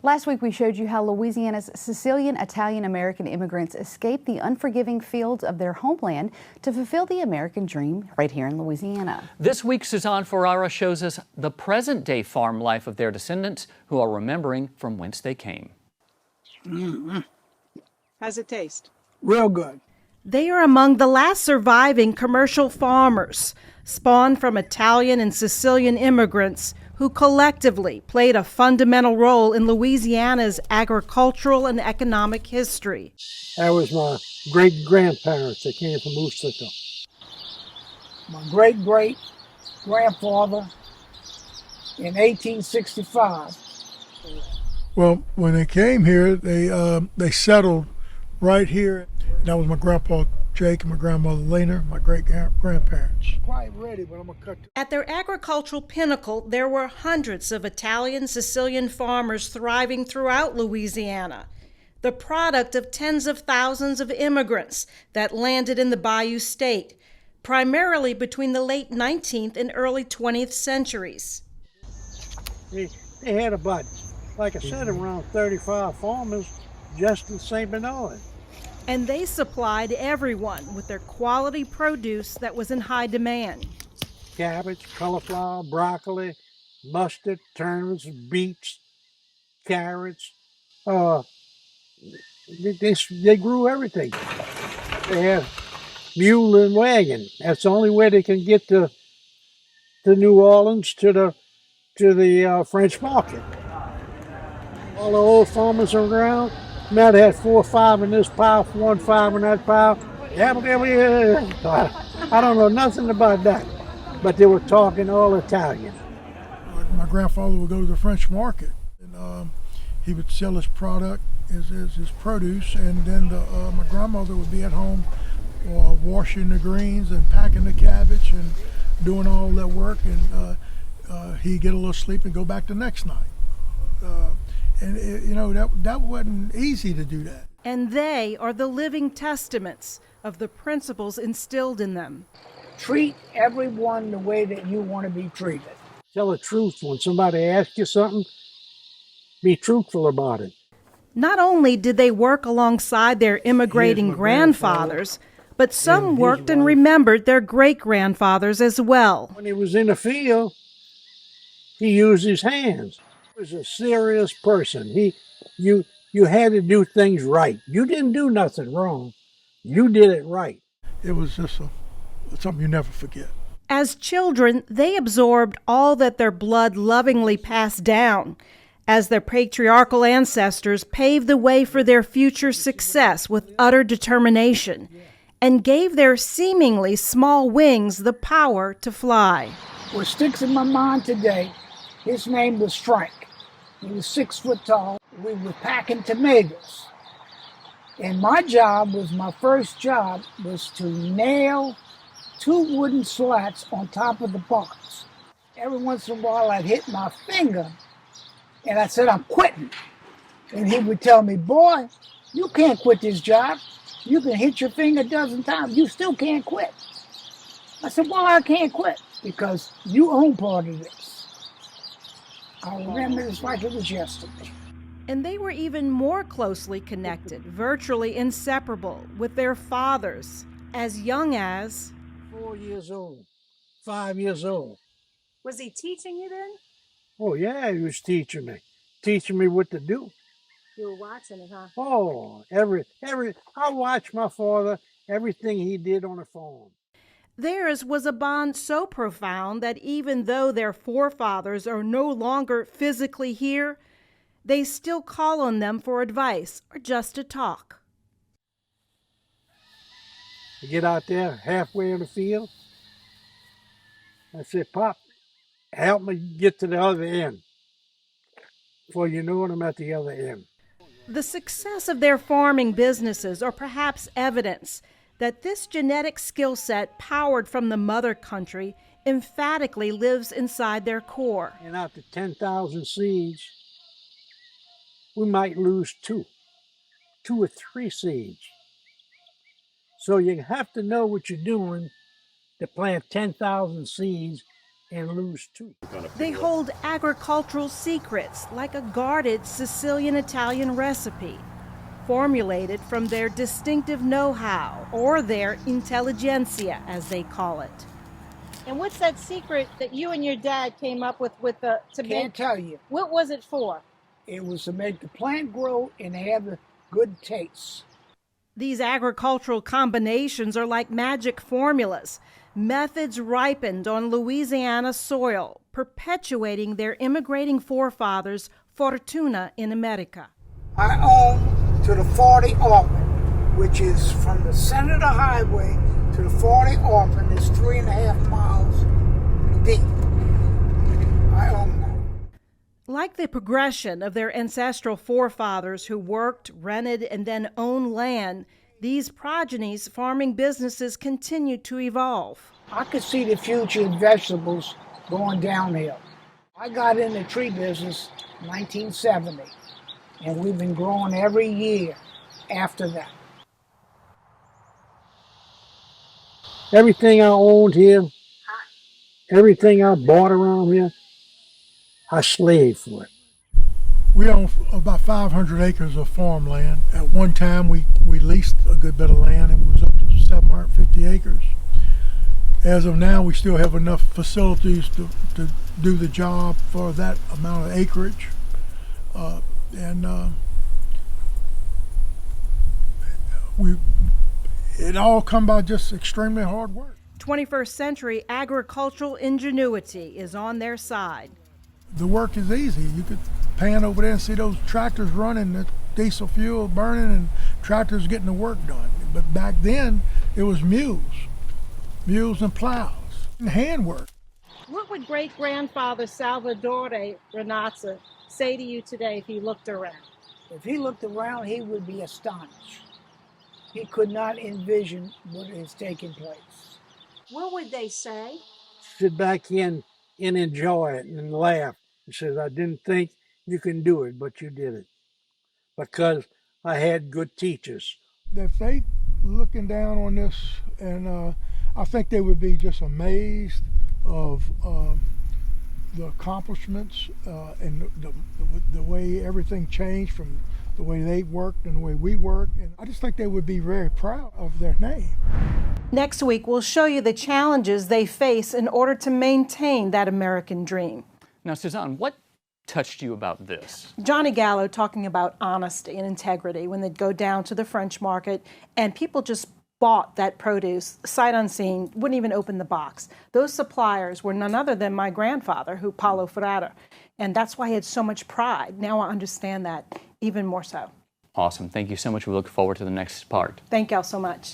Last week, we showed you how Louisiana's Sicilian Italian-American immigrants escaped the unforgiving fields of their homeland to fulfill the American dream right here in Louisiana. This week, Suzanne Ferrara shows us the present-day farm life of their descendants who are remembering from whence they came. How's it taste? Real good. They are among the last surviving commercial farmers, spawned from Italian and Sicilian immigrants who collectively played a fundamental role in Louisiana's agricultural and economic history. That was my great-grandparents that came from Utica. My great-great-grandfather in 1865. Well, when they came here, they settled right here. That was my grandpa Jake and my grandmother Lena, my great-grandparents. Quite ready, but I'm gonna cut. At their agricultural pinnacle, there were hundreds of Italian Sicilian farmers thriving throughout Louisiana, the product of tens of thousands of immigrants that landed in the Bayou State, primarily between the late 19th and early 20th centuries. They had about, like I said, around 35 farmers just in St. Bernard. And they supplied everyone with their quality produce that was in high demand. Cabbage, cauliflower, broccoli, mustard, turnips, beets, carrots. They grew everything. They had mule and wagon. That's the only way they can get to New Orleans to the French market. All the old farmers around. Might have had 4 or 5 in this pile, 1 or 5 in that pile. I don't know nothing about that, but they were talking all Italian. My grandfather would go to the French market, and he would sell his product, his produce, and then my grandmother would be at home washing the greens and packing the cabbage and doing all that work, and he'd get a little sleep and go back the next night. And that wasn't easy to do that. And they are the living testaments of the principles instilled in them. Treat everyone the way that you want to be treated. Tell the truth when somebody asks you something. Be truthful about it. Not only did they work alongside their immigrating grandfathers, but some worked and remembered their great-grandfathers as well. When he was in the field, he used his hands. He was a serious person. You had to do things right. You didn't do nothing wrong. You did it right. It was just something you never forget. As children, they absorbed all that their blood lovingly passed down, as their patriarchal ancestors paved the way for their future success with utter determination, and gave their seemingly small wings the power to fly. What sticks in my mind today, his name was Frank. He was 6 foot tall. We were packing tomatoes. And my first job was to nail 2 wooden slats on top of the box. Every once in a while I'd hit my finger and I said, I'm quitting. And he would tell me, boy, you can't quit this job. You can hit your finger a dozen times. You still can't quit. I said, well, I can't quit because you own part of this. I remember this like it was yesterday. And they were even more closely connected, virtually inseparable, with their fathers, as young as 4 years old, 5 years old. Was he teaching you then? Oh yeah, he was teaching me what to do. You were watching it, huh? Oh, I watched my father, everything he did on the farm. theirs was a bond so profound that even though their forefathers are no longer physically here, they still call on them for advice or just to talk. I get out there halfway in the field. I said, Pop, help me get to the other end. Before you know it, I'm at the other end. The success of their farming businesses are perhaps evidence that this genetic skill set powered from the mother country emphatically lives inside their core. And out of 10,000 seeds, we might lose two or three seeds. So you have to know what you're doing to plant 10,000 seeds and lose too. They hold agricultural secrets like a guarded Sicilian Italian recipe, formulated from their distinctive know-how, or their intelligentsia, as they call it. And what's that secret that you and your dad came up with to Can't make? tell you. What was it for? It was to make the plant grow and have a good taste. These agricultural combinations are like magic formulas, methods ripened on Louisiana soil, perpetuating their immigrating forefathers' fortuna in America. I own to the 40 Orphan, which is from the center of the highway to the 40 Orphan is 3.5 miles deep. I own that. Like the progression of their ancestral forefathers who worked, rented, and then owned land, these progenies' farming businesses continue to evolve. I could see the future of vegetables going downhill. I got in the tree business in 1970, and we've been growing every year after that. Everything I owned here, everything I bought around here, I slaved for it. We own about 500 acres of farmland. At one time, we leased a good bit of land. It was up to 750 acres. As of now, we still have enough facilities to do the job for that amount of acreage. It all come by just extremely hard work. 21st century agricultural ingenuity is on their side. The work is easy. You could pan over there and see those tractors running, the diesel fuel burning, and tractors getting the work done. But back then, it was mules and plows, and handwork. What would great-grandfather Salvatore Renazza say to you today if he looked around? If he looked around, he would be astonished. He could not envision what is taking place. What would they say? Sit back in and enjoy it and laugh. He says, I didn't think you can do it, but you did it. Because I had good teachers. If they looking down on this, and I think they would be just amazed of the accomplishments and the way everything changed from the way they worked and the way we work. And I just think they would be very proud of their name. Next week, we'll show you the challenges they face in order to maintain that American dream. Now, Suzanne, what touched you about this? Johnny Gallo talking about honesty and integrity when they'd go down to the French market and people just bought that produce sight unseen, wouldn't even open the box. Those suppliers were none other than my grandfather, Paulo Ferrara, and that's why he had so much pride. Now I understand that even more so. Awesome. Thank you so much. We look forward to the next part. Thank y'all so much.